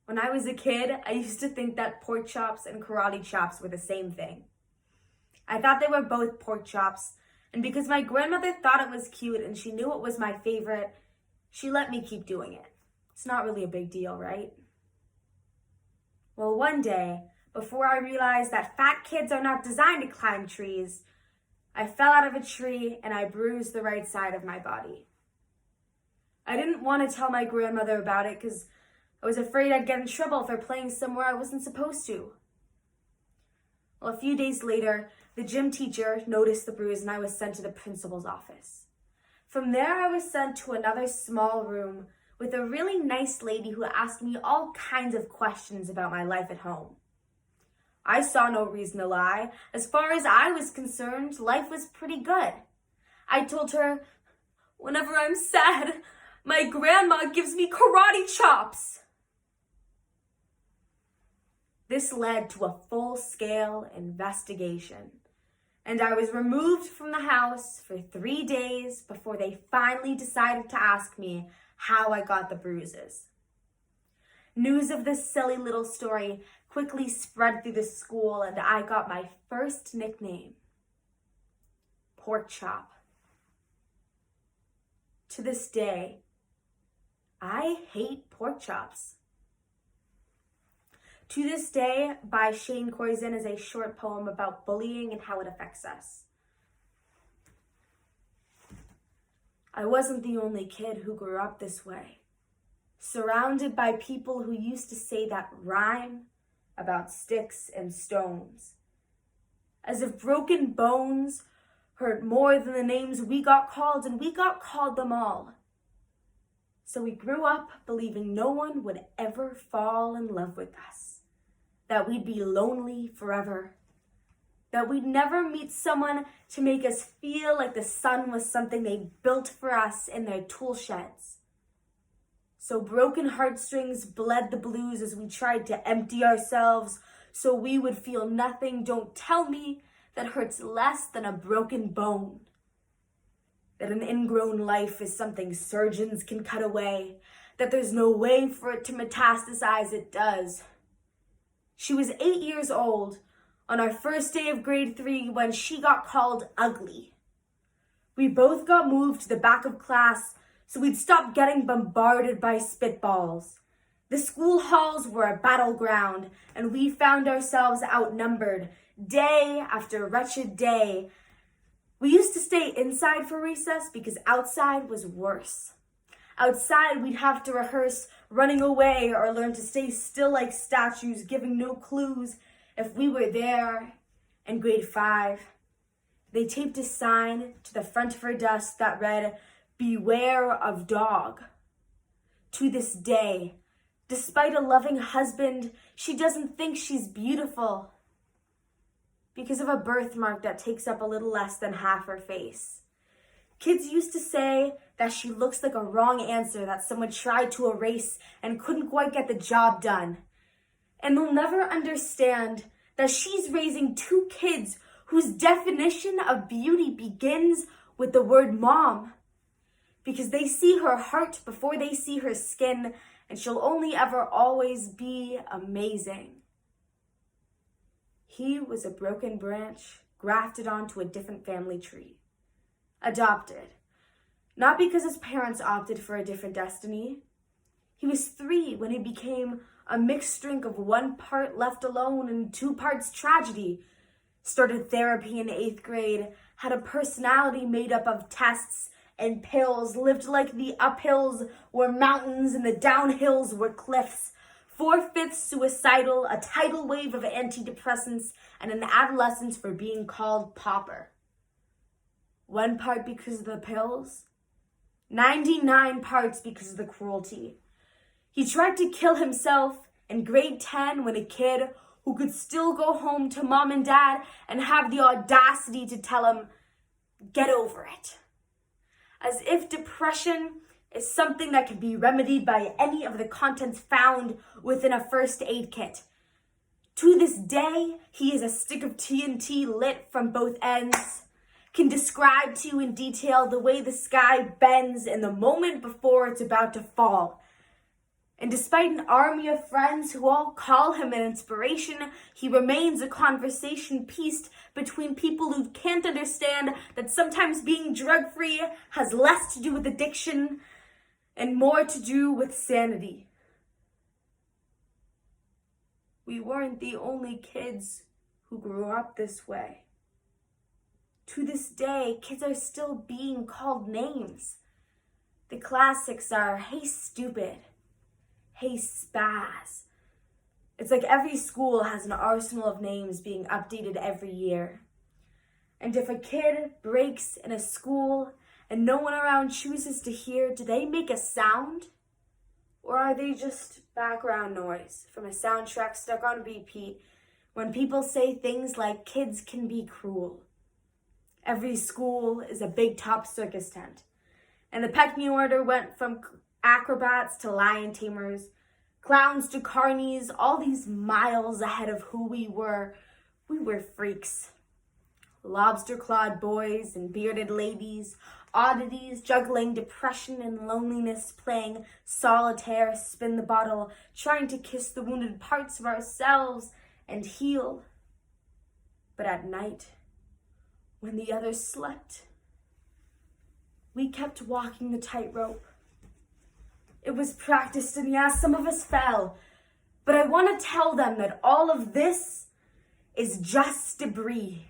When I was a kid, I used to think that pork chops and karate chops were the same thing. I thought they were both pork chops, and because my grandmother thought it was cute and she knew it was my favorite, she let me keep doing it. It's not really a big deal, right? Well, one day, before I realized that fat kids are not designed to climb trees, I fell out of a tree and I bruised the right side of my body. I didn't want to tell my grandmother about it because I was afraid I'd get in trouble for playing somewhere I wasn't supposed to. Well, a few days later, the gym teacher noticed the bruise and I was sent to the principal's office. From there, I was sent to another small room with a really nice lady who asked me all kinds of questions about my life at home. I saw no reason to lie. As far as I was concerned, life was pretty good. I told her, whenever I'm sad, my grandma gives me karate chops. This led to a full-scale investigation, and I was removed from the house for 3 days before they finally decided to ask me how I got the bruises. News of this silly little story quickly spread through the school, and I got my first nickname, Pork Chop. To this day, I hate pork chops. To This Day by Koyczan is a short poem about bullying and how it affects us. I wasn't the only kid who grew up this way, surrounded by people who used to say that rhyme about sticks and stones, as if broken bones hurt more than the names we got called, and we got called them all. So we grew up believing no one would ever fall in love with us, that we'd be lonely forever, that we'd never meet someone to make us feel like the sun was something they built for us in their tool sheds. So broken heartstrings bled the blues as we tried to empty ourselves so we would feel nothing. Don't tell me that hurts less than a broken bone. That an ingrown life is something surgeons can cut away, that there's no way for it to metastasize. It does. She was 8 years old on our first day of grade 3 when she got called ugly. We both got moved to the back of class so we'd stop getting bombarded by spitballs. The school halls were a battleground, and we found ourselves outnumbered day after wretched day. We used to stay inside for recess because outside was worse. Outside, we'd have to rehearse running away or learn to stay still like statues, giving no clues if we were there. In grade 5, they taped a sign to the front of her desk that read, "Beware of dog." To this day, despite a loving husband, she doesn't think she's beautiful because of a birthmark that takes up a little less than half her face. Kids used to say that she looks like a wrong answer that someone tried to erase and couldn't quite get the job done. And they'll never understand that she's raising 2 kids whose definition of beauty begins with the word mom. Because they see her heart before they see her skin, and she'll only ever always be amazing. He was a broken branch grafted onto a different family tree. Adopted. Not because his parents opted for a different destiny. He was 3 when he became a mixed drink of 1 part left alone and 2 parts tragedy. Started therapy in 8th grade, had a personality made up of tests and pills, lived like the uphills were mountains and the downhills were cliffs. 4/5 suicidal, a tidal wave of antidepressants, and an adolescence for being called pauper. 1 part because of the pills, 99 parts because of the cruelty. He tried to kill himself in grade 10 when a kid who could still go home to mom and dad and have the audacity to tell him, "Get over it." As if depression is something that can be remedied by any of the contents found within a first aid kit. To this day, he is a stick of TNT lit from both ends, can describe to you in detail the way the sky bends in the moment before it's about to fall. And despite an army of friends who all call him an inspiration, he remains a conversation pieced between people who can't understand that sometimes being drug-free has less to do with addiction and more to do with sanity. We weren't the only kids who grew up this way. To this day, kids are still being called names. The classics are, "Hey, stupid," "Hey, spaz." It's like every school has an arsenal of names being updated every year. And if a kid breaks in a school and no one around chooses to hear, do they make a sound? Or are they just background noise from a soundtrack stuck on repeat when people say things like kids can be cruel? Every school is a big top circus tent. And the pecking order went from acrobats to lion tamers, clowns to carnies, all these miles ahead of who we were. We were freaks. Lobster-clawed boys and bearded ladies, oddities juggling depression and loneliness, playing solitaire, spin the bottle, trying to kiss the wounded parts of ourselves and heal. But at night, when the others slept, we kept walking the tightrope. It was practiced, and yes, some of us fell. But I want to tell them that all of this is just debris,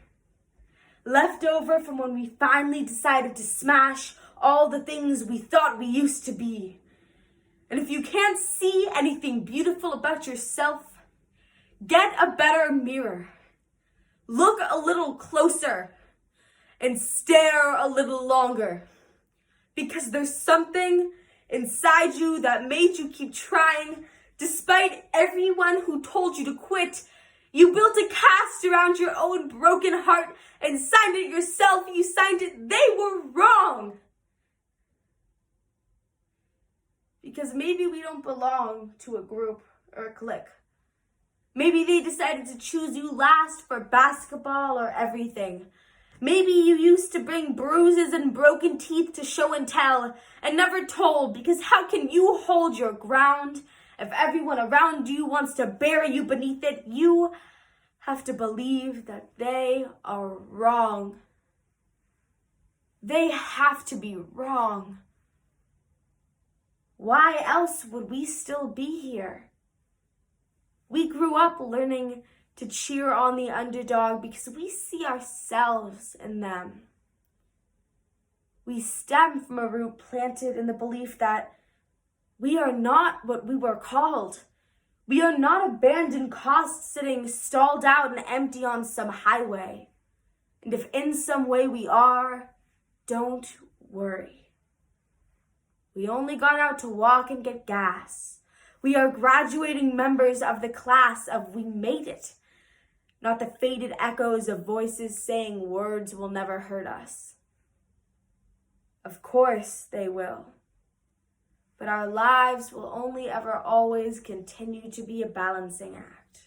left over from when we finally decided to smash all the things we thought we used to be. And if you can't see anything beautiful about yourself, get a better mirror. Look a little closer and stare a little longer. Because there's something inside you that made you keep trying despite everyone who told you to quit. You built a cast around your own broken heart and signed it yourself. You signed it. They were wrong. Because maybe we don't belong to a group or a clique. Maybe they decided to choose you last for basketball or everything. Maybe you used to bring bruises and broken teeth to show and tell and never told, because how can you hold your ground if everyone around you wants to bury you beneath it? You have to believe that they are wrong. They have to be wrong. Why else would we still be here? We grew up learning to cheer on the underdog because we see ourselves in them. We stem from a root planted in the belief that we are not what we were called. We are not abandoned costs sitting stalled out and empty on some highway. And if in some way we are, don't worry. We only got out to walk and get gas. We are graduating members of the class of We Made It. Not the faded echoes of voices saying words will never hurt us. Of course they will. But our lives will only ever always continue to be a balancing act.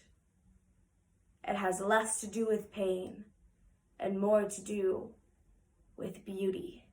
It has less to do with pain and more to do with beauty.